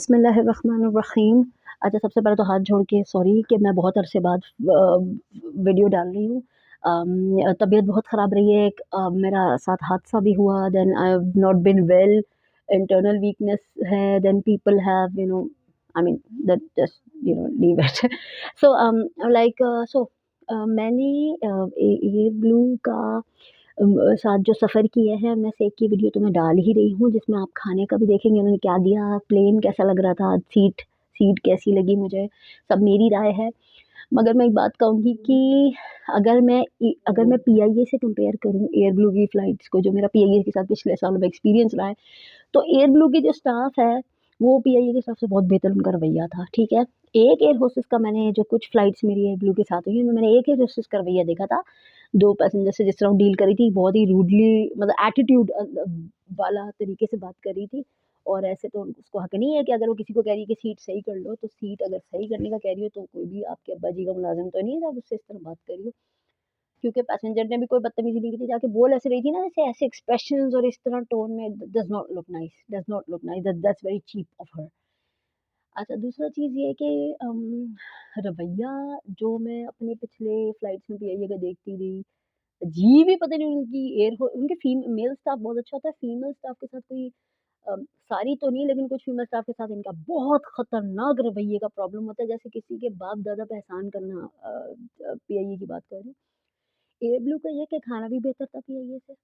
बिस्मिल्लाहिर्रहमानिर्रहीम। अच्छा, सबसे पहले तो हाथ जोड़ के सॉरी कि मैं बहुत अरसे बाद वीडियो डाल रही हूँ। तबीयत बहुत ख़राब रही है, एक मेरा साथ हादसा भी हुआ, then I have not been well, internal weakness है, then people have I mean that just leave it. So like so मैंने एयर ब्लू का साथ जो सफ़र किए हैं, मैं से एक की वीडियो तो मैं डाल ही रही हूँ, जिसमें आप खाने का भी देखेंगे उन्होंने क्या दिया, प्लेन कैसा लग रहा था, सीट सीट कैसी लगी मुझे, सब मेरी राय है। मगर मैं एक बात कहूँगी कि अगर मैं पीआईए से कंपेयर करूँ एयर ब्लू की फ़्लाइट्स को, जो मेरा पीआईए के साथ पिछले सालों में एक्सपीरियंस रहा है, तो एयर ब्लू की जो स्टाफ है, वो पीआईए के स्टाफ से बहुत बेहतर उनका रवैया था, ठीक है? एक एयर होस्टेस का मैंने जो कुछ फ्लाइट्स मेरी एयर ब्लू के साथ हुई, उनमें मैंने एक एयर होस्टेस का रवैया देखा था, 2 पैसेंजर से जिस तरह वो डील करी थी, बहुत ही रूडली मतलब एटीट्यूड वाला तरीके से बात कर रही थी। और ऐसे तो उसको हक नहीं है कि अगर वो किसी को कह रही है कि सीट सही कर लो, तो सीट अगर सही करने का कह रही हो, तो कोई भी आपके अब्बा जी का मुलाज़िम तो नहीं है, जो आप उससे इस तरह बात कर रही हो। क्योंकि पैसेंजर ने भी कोई बदतमीज़ी नहीं की थी, जाके बोल ऐसे रही थी ना, जैसे ऐसे एक्सप्रेशंस और इस तरह टोन में does not look nice, that's very cheap of her. अच्छा, दूसरा चीज़ ये है कि रवैया जो मैं अपने पिछले फ्लाइट्स में पीआईए का देखती रही, अजीब ही पता नहीं उनकी उनके मेल स्टाफ बहुत अच्छा होता है, फीमेल स्टाफ के साथ कोई सारी तो नहीं, लेकिन कुछ फीमेल स्टाफ के साथ इनका बहुत खतरनाक रवैये का प्रॉब्लम होता है, जैसे किसी के बाप-दादा पे एहसान करना। पीआईए की बात कर रही हूँ। एयर ब्लू का ये कि खाना भी बेहतर था पीआईए से।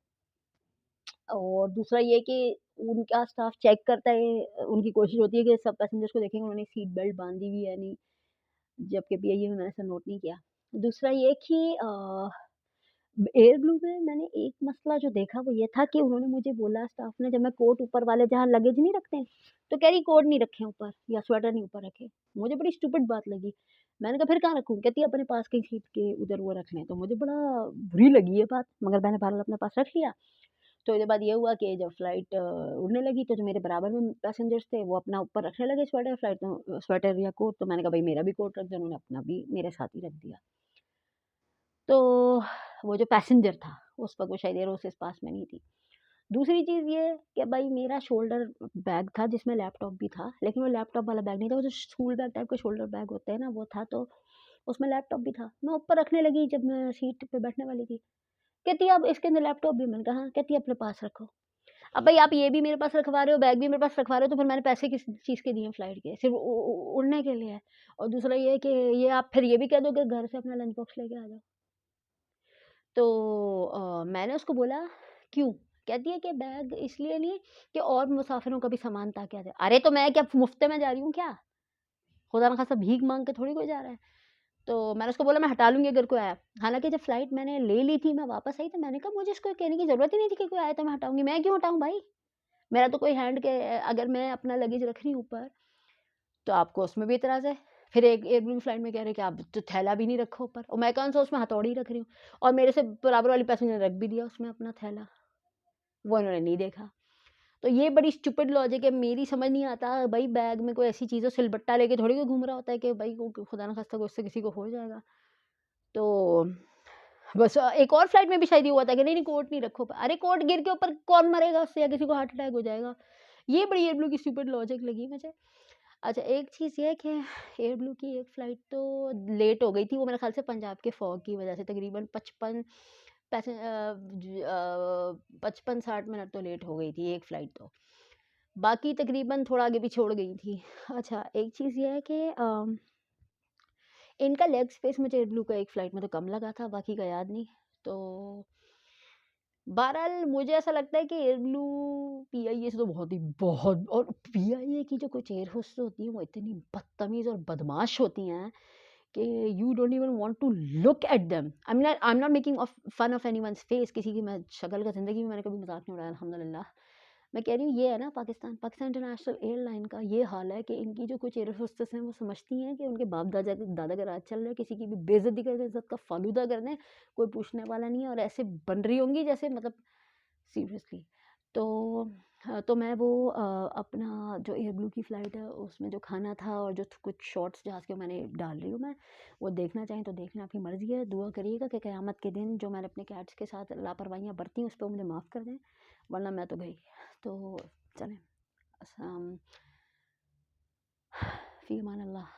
और दूसरा ये कि उनका स्टाफ चेक करता है, उनकी कोशिश होती है कि सब पैसेंजर्स को देखेंगे उन्होंने सीट बेल्ट बाँधी हुई है या नहीं, जबकि पीआईए में मैंने ऐसा नोट नहीं किया। दूसरा ये कि एयर ब्लू में मैंने एक मसला जो देखा वो ये था कि उन्होंने मुझे बोला, स्टाफ ने, जब मैं कोट ऊपर वाले जहाँ लगेज नहीं रखते हैं, तो कह रही कोट नहीं रखे ऊपर या स्वेटर नहीं ऊपर रखे। मुझे बड़ी स्टूपिड बात लगी। मैंने कहा फिर कहाँ रखूँ? कहती है अपने पास की सीट के उधर वो रखने हैं। तो मुझे बड़ा बुरी लगी ये बात, मगर मैंने बहरहाल अपने पास रख लिया। तो इसके बाद ये हुआ कि जब फ्लाइट उड़ने लगी, तो जो मेरे बराबर में पैसेंजर्स थे वो अपना ऊपर रखने लगे स्वेटर, स्वेटर या कोट, तो मैंने कहा भाई मेरा भी कोट रख दो, उन्होंने अपना भी मेरे साथ ही रख दिया। तो वो जो पैसेंजर था, उस वक़्त वो शायद एयर होस्टेस पास में नहीं थी। दूसरी चीज़ ये कि भाई मेरा शोल्डर बैग था जिसमें लैपटॉप भी था, लेकिन वो लैपटॉप वाला बैग नहीं था, वो जो स्कूल बैग टाइप का शोल्डर बैग होते हैं ना, वो था, तो उसमें लैपटॉप भी था। मैं ऊपर रखने लगी जब मैं सीट पे बैठने वाली थी। कहती है अब इसके अंदर लैपटॉप भी है। मैंने कहा हाँ। कहती है अपने पास रखो। अब भाई आप ये भी मेरे पास रखवा रहे हो, बैग भी मेरे पास रखवा रहे हो, तो फिर मैंने पैसे किस चीज़ के दिए हैं फ्लाइट के? सिर्फ़ उ उ उड़ने के लिए है। और दूसरा ये है कि ये आप फिर ये भी कह दो कि घर से अपना लंच बॉक्स लेके आ जाओ। तो मैंने उसको बोला क्यों? कहती है कि बैग इसलिए नहीं कि और मुसाफ़िरों का भी सामान ताकि आ जाए। अरे तो मैं क्या मुफ़्त में जा रही हूँ क्या? खुदा न ख़ास्ता भीख माँग के थोड़ी कोई जा रहा है। तो मैंने उसको बोला मैं हटा लूँगी अगर कोई आया। हालाँकि जब फ्लाइट मैंने ले ली थी, मैं वापस आई, तो मैंने कहा मुझे इसको कहने की ज़रूरत ही नहीं थी कि कोई आए तो मैं हटाऊँगी। मैं क्यों हटाऊँ भाई? मेरा तो कोई हैंड के अगर मैं अपना लगेज रख रही हूँ ऊपर, तो आपको उसमें भी इतराज़ है। फिर एक एयरप्लेन फ्लाइट में कह रहे हैं कि आप तो थैला भी नहीं रखा ऊपर, और मैं कौन-सा उसमें हथौड़ी रख रही हूँ। और मेरे से बराबर वाली पैसेंजर ने रख भी दिया उसमें अपना थैला, वो इन्होंने नहीं देखा। तो ये बड़ी स्टूपिड लॉजिक है, मेरी समझ नहीं आता भई, बैग में कोई ऐसी चीज़ हो, सिलबट्टा लेके थोड़ी कोई घूम रहा होता है कि भई को खुदा ना खास्ता उससे किसी को हो जाएगा। तो बस एक और फ्लाइट में भी शायद ये हुआ था कि नहीं-नहीं कोट नहीं रखो। अरे कोट गिर के ऊपर कौन मरेगा उससे, या किसी को हार्ट अटैक हो जाएगा। ये बड़ी एयर ब्लू की स्टूपिड लॉजिक लगी मुझे। अच्छा, एक चीज़ ये है कि एयर ब्लू की एक फ़्लाइट तो लेट हो गई थी, वो मेरे ख़्याल से पंजाब के फॉग की वज़ह से तकरीबन 55-60 मिनट तो लेट हो गई थी एक फ़्लाइट तो। बाकी तकरीबन थोड़ा आगे पीछे उड़ गई थी। अच्छा, एक चीज़ ये है कि इनका लेग स्पेस मुझे एयर ब्लू का एक फ़्लाइट में तो कम लगा था, बाकी का याद नहीं। तो बहरहाल मुझे ऐसा लगता है कि एयर ब्लू पीआईए से तो बहुत, और पीआईए की जो कुछ एयर होस्टेस होती हैं वो इतनी बदतमीज़ और बदमाश होती हैं कि you don't even want to look at them. I am not making of fun of anyone's face, किसी की मैं शक्ल का ज़िंदगी में मैंने कभी मज़ाक नहीं उड़ाया अल्हम्दुलिल्लाह। मैं कह रही हूँ ये है ना पाकिस्तान इंटरनेशनल एयरलाइन का ये हाल है कि इनकी जो कुछ एयर होस्टेस हैं वो समझती हैं कि उनके बाप दादा का राज चल रहा है, किसी की भी बेइज्जती करके इज़्ज़त का फालूदा कर दें, कोई पूछने वाला नहीं है, और ऐसे बन रही होंगी जैसे मतलब सीरियसली। तो तो मैं वो अपना जो एयर ब्लू की फ़्लाइट है उसमें जो खाना था और जो कुछ शॉट्स जहाँ के मैंने डाल रही हूँ मैं, वो देखना चाहें तो देखना, आपकी मर्ज़ी है। दुआ करिएगा कि क़यामत के दिन जो मैंने अपने कैट्स के साथ लापरवाहियाँ बरती उस पे मुझे माफ़ कर दें, वरना मैं तो गई। तो चलें, फ़ी अमान अल्लाह।